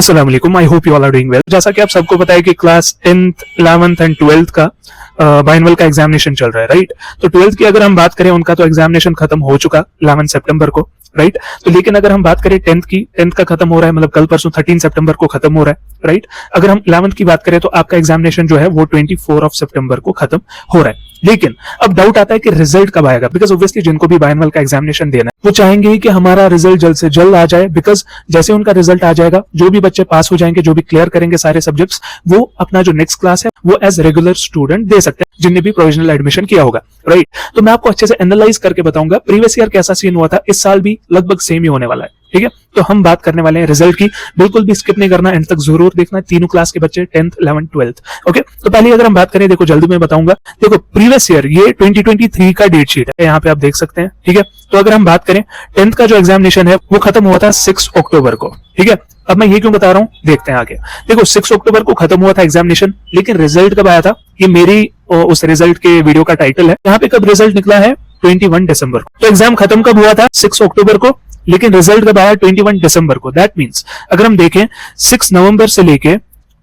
अस्सलाम वालेकुम, I hope you all are doing well. जैसा कि आप सबको पता है कि class 10th 11th and 12th का बाइनवल का एग्जामिनेशन चल रहा है, राइट। तो 12th की अगर हम बात करें, उनका तो एग्जामिनेशन खत्म हो चुका 11 सितंबर को, राइट। तो लेकिन अगर हम बात करें 10th की, 10th का खत्म हो रहा है, मतलब कल परसों 13 सितंबर को खत्म हो रहा है, राइट। अगर हम 11th की बात करें तो आपका एग्जामिनेशन जो है वो 24 सितंबर को खत्म हो रहा है। लेकिन अब डाउट आता है कि रिजल्ट कब आएगा, बिकॉज ऑब्वियसली जिनको भी बाइनवल का एग्जामिनेशन देना है वो चाहेंगे ही कि हमारा रिजल्ट जल्द से जल्द आ जाए, बिकॉज जैसे उनका रिजल्ट आ जाएगा, जो भी बच्चे पास हो जाएंगे, जो भी क्लियर करेंगे सारे सब्जेक्ट्स, वो अपना जो नेक्स्ट क्लास है वो एज रेगुलर स्टूडेंट दे सकते हैं, जिनने भी प्रोविजनल एडमिशन किया होगा, राइट। तो मैं आपको अच्छे से एनालाइज करके बताऊंगा प्रीवियस ईयर कैसा सीन हुआ था, इस साल भी लगभग सेम ही होने वाला है, ठीक है। तो हम बात करने वाले हैं रिजल्ट की, बिल्कुल भी स्किप नहीं करना, एंड तक जरूर देखना, तीनों क्लास के बच्चे 10th 11th 12th, ओके। तो पहले अगर हम बात करें, देखो जल्दी में बताऊंगा, देखो प्रीवियस ईयर ये 2023 का डेट शीट है, यहाँ पे आप देख सकते हैं, ठीक है। तो अगर हम बात करें 10th का जो एग्जामिनेशन है वो खत्म हुआ था 6 अक्टूबर को, ठीक है। अब मैं ये क्यों बता रहा हूँ, देखते हैं आगे। देखो 6 अक्टूबर को खत्म हुआ था एग्जामिनेशन, लेकिन रिजल्ट कब आया था, ये मेरी उस रिजल्ट के वीडियो का टाइटल है। यहाँ पे कब रिजल्ट निकला है, 21 दिसंबर को। तो एग्जाम खत्म कब हुआ था, 6 अक्टूबर को, लेकिन रिजल्ट कब आया, 21 दिसंबर को। दैट मींस अगर हम देखें 6 नवंबर से लेके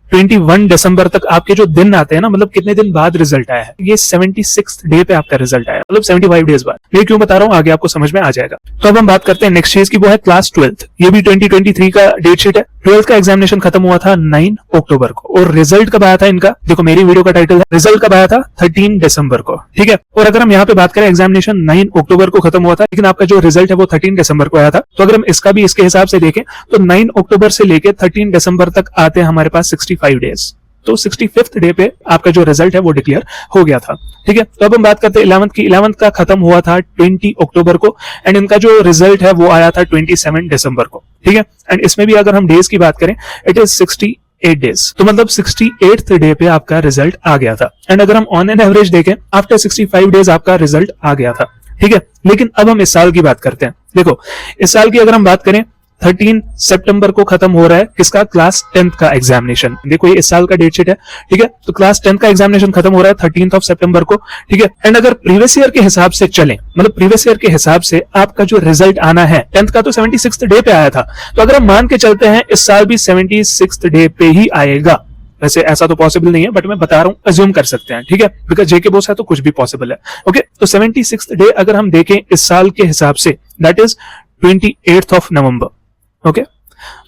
21 दिसंबर तक आपके जो दिन आते हैं ना, मतलब कितने दिन बाद रिजल्ट आया है, ये 76th डे पे आपका रिजल्ट आया, मतलब 75 डेज बाद। ये क्यों बता रहा हूँ, आगे आपको समझ में आ जाएगा। तो अब हम बात करते हैं नेक्स्ट चीज की, वो है क्लास 12th। ये भी 2023 का डेट शीट है। 12th का एग्जामिनेशन खत्म हुआ था 9 अक्टूबर को, और रिजल्ट कब आया था इनका, देखो मेरी वीडियो का टाइटल है, रिजल्ट कब आया था, 13 दिसंबर को, ठीक है। और अगर हम यहाँ पे बात करें, एग्जामिनेशन 9 अक्टूबर को खत्म हुआ था, लेकिन आपका जो रिजल्ट है वो 13 दिसंबर को आया था। तो अगर हम इसका भी इसके हिसाब से देखें तो 9 अक्टूबर से लेके 13 दिसंबर तक आते हैं हमारे पास 65 डेज। तो 65th डे पे आपका जो रिजल्ट है वो डिक्लेयर हो गया था, ठीक है। तो अब हम बात करते हैं 11th की। 11th का खत्म हुआ था 20 अक्टूबर को, एंड इनका जो रिजल्ट है वो आया था 27 दिसंबर को, ठीक है। एंड इसमें भी अगर हम डेज की बात करें, इट इज 68 डेज, तो मतलब 68th डे पे आपका रिजल्ट आ गया था। एंड अगर हम ऑन एन एवरेज देखें, आफ्टर 65 डेज आपका रिजल्ट आ गया था, ठीक है। लेकिन अब हम इस साल की बात करते हैं। देखो इस साल की अगर हम बात करें, 13 सितंबर को खत्म हो रहा है किसका, क्लास 10th का एग्जामिनेशन। देखो ये इस साल का डेट शीट है, ठीक है। तो क्लास 10th का एग्जामिनेशन खत्म हो रहा है 13 सितंबर को, ठीक है। एंड अगर प्रीवियस ईयर के हिसाब से चलें, मतलब प्रीवियस ईयर के हिसाब से आपका जो रिजल्ट आना है, 10th का तो 76th डे पे आया था, तो अगर हम मान के चलते हैं इस साल भी 76th डे पे ही आएगा। वैसे ऐसा तो पॉसिबल नहीं है, बट मैं बता रहा हूं, अज्यूम कर सकते हैं, ठीक है। बिकॉज जेके बोस है तो कुछ भी पॉसिबल है, ओके। तो 76th डे अगर हम देखें इस साल के हिसाब से, दैट इज 28 नवंबर, ओके।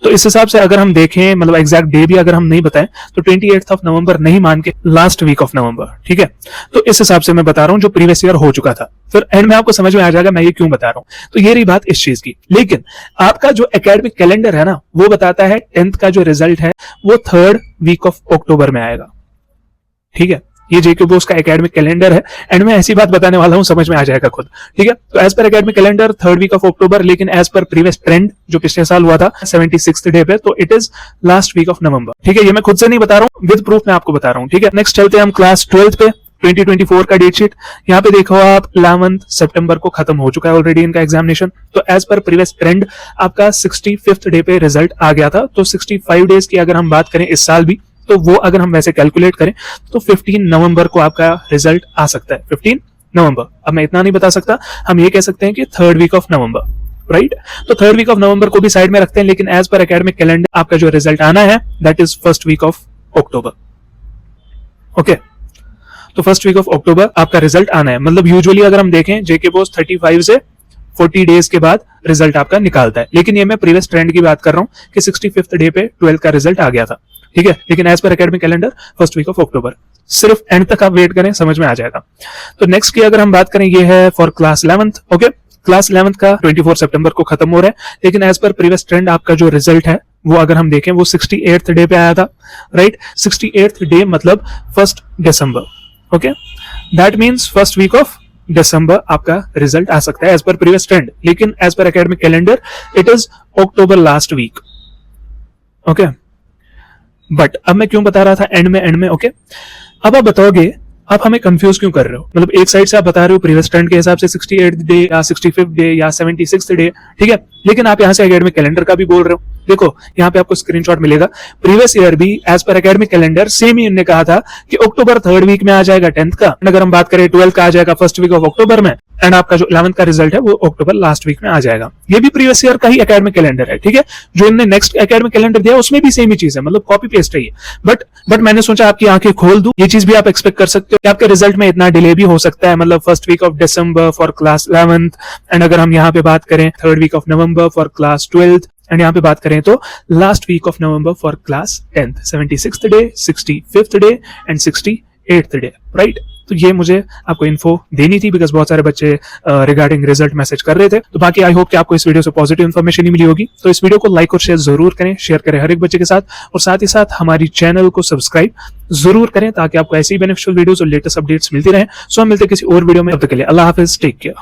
तो इस हिसाब से अगर हम देखें, मतलब एग्जैक्ट डे भी अगर हम नहीं बताएं तो 28 नवंबर नहीं मान के लास्ट वीक ऑफ नवंबर, ठीक है। तो इस हिसाब से मैं बता रहा हूं जो प्रीवियस ईयर हो चुका था, फिर एंड में आपको समझ में आ जाएगा मैं ये क्यों बता रहा हूं। तो ये रही बात इस चीज की। लेकिन आपका जो एकेडमिक कैलेंडर है ना, वो बताता है 10th का जो रिजल्ट है वो 3rd वीक ऑफ अक्टूबर में आएगा, ठीक है। ये जेके बोस का एकेडमिक कैलेंडर है, एंड मैं ऐसी बात बताने वाला हूं, समझ में आ जाएगा खुद, ठीक है। तो as per academic calendar 3rd week of October, लेकिन एज पर प्रीवियस ट्रेंड जो पिछले साल हुआ था 76th डे पे, तो it is last week of November, ठीक है। ये मैं खुद से नहीं बता रहा हूं, विद प्रूफ मैं आपको बता रहा हूं, ठीक है। नेक्स्ट चलते हैं हम क्लास 12th पे, 2024 का डेट शीट। यहाँ पे देखो आप 11 सितंबर को खत्म हो चुका है ऑलरेडी इनका एग्जामिनेशन। तो एज पर प्रीवियस ट्रेंड आपका 65th डे पे रिजल्ट आ गया था। तो 65 डेज की अगर हम बात करें इस साल भी, तो वो अगर हम वैसे कैलकुलेट करें तो 15 नवंबर को आपका रिजल्ट आ सकता है, 15 नवंबर। अब मैं इतना नहीं बता सकता, हम ये कह सकते हैं कि 3rd week of November, right. तो 3rd वीक ऑफ नवंबर को भी साइड में रखते हैं, लेकिन एज पर एकेडमिक कैलेंडर आपका जो रिजल्ट आना है that is 1st week of October, okay. तो 1st वीक ऑफ अक्टूबर आपका रिजल्ट आना है। मतलब यूजुअली अगर हम देखें, जेके बोस 35 से 40 डेज के बाद रिजल्ट आपका निकालता है, लेकिन ये मैं प्रीवियस ट्रेंड की बात कर रहा हूं कि 65th डे पे 12th का रिजल्ट आ गया था, ठीक है। लेकिन as per academic calendar 1st week of October. सिर्फ एंड तक आप वेट करें, समझ में आ जाएगा। तो नेक्स्ट की अगर हम बात करें, ये है for class 11th, okay. Class 11th का 24 सितंबर को खत्म हो रहा है, लेकिन एज पर प्रीवियस ट्रेंड आपका जो रिजल्ट है वो अगर हम देखें वो 68th डे पे आया था, राइट। 68th डे मतलब 1 दिसंबर, okay. That means 1st week of December आपका रिजल्ट आ सकता है एज पर प्रीवियस ट्रेंड, लेकिन as per academic calendar it is October last week, okay. But अब मैं क्यों बता रहा था एंड में, ओके। अब आप बताओगे आप हमें कंफ्यूज क्यों कर रहे हो, मतलब एक साइड से आप बता रहे हो प्रीवियस ट्रेंड के हिसाब से 68th डे या 65th डे या 76th डे, ठीक है। लेकिन आप यहाँ से एकेडमिक कैलेंडर का भी बोल रहे हो, देखो यहाँ पे आपको स्क्रीनशॉट मिलेगा, प्रीवियस ईयर भी as per academic calendar same ही इन्होंने कहा था कि अक्टूबर 3rd वीक में आ जाएगा 10th का, अगर हम बात करें 12th का आ जाएगा फर्स्ट वीक ऑफ अक्टूबर में, एंड आपका जो 11th का रिजल्ट है वो अक्टूबर लास्ट वीक में आ जाएगा। ये भी प्रीवियस ईयर का ही एकेडमिक कैलेंडर है, ठीक है। जो इन्होंने नेक्स्ट एकेडमिक कैलेंडर दिया उसमें भी सेम ही चीज है, मतलब कॉपी पेस्ट है ये। बट मैंने सोचा आपकी आंखें खोल दूं, ये चीज भी आप एक्सपेक्ट कर सकते हो कि आपके रिजल्ट में इतना डिले भी हो सकता है, मतलब first week of December for class 11th, and अगर हम यहाँ पे बात करें 3rd week of November for class 12th, and यहाँ पे बात करें तो last week of November for class 10th, 76th day, 65th day and 68th day, right. तो ये मुझे आपको इन्फो देनी थी, बिकॉज बहुत सारे बच्चे रिगार्डिंग रिजल्ट मैसेज कर रहे थे। तो बाकी आई होप कि आपको इस वीडियो से पॉजिटिव इन्फॉर्मेशन ही मिली होगी। तो इस वीडियो को लाइक और शेयर जरूर करें, शेयर करें हर एक बच्चे के साथ, और साथ ही साथ हमारी चैनल को सब्सक्राइब जरूर करें ताकि आपको ऐसी बेनिफिशियल वीडियोस और लेटेस्ट अपडेट्स मिलती रहे। सो हम मिलते हैं किसी और वीडियो में, तब तक के लिए अल्लाह हाफिज, टेक केयर।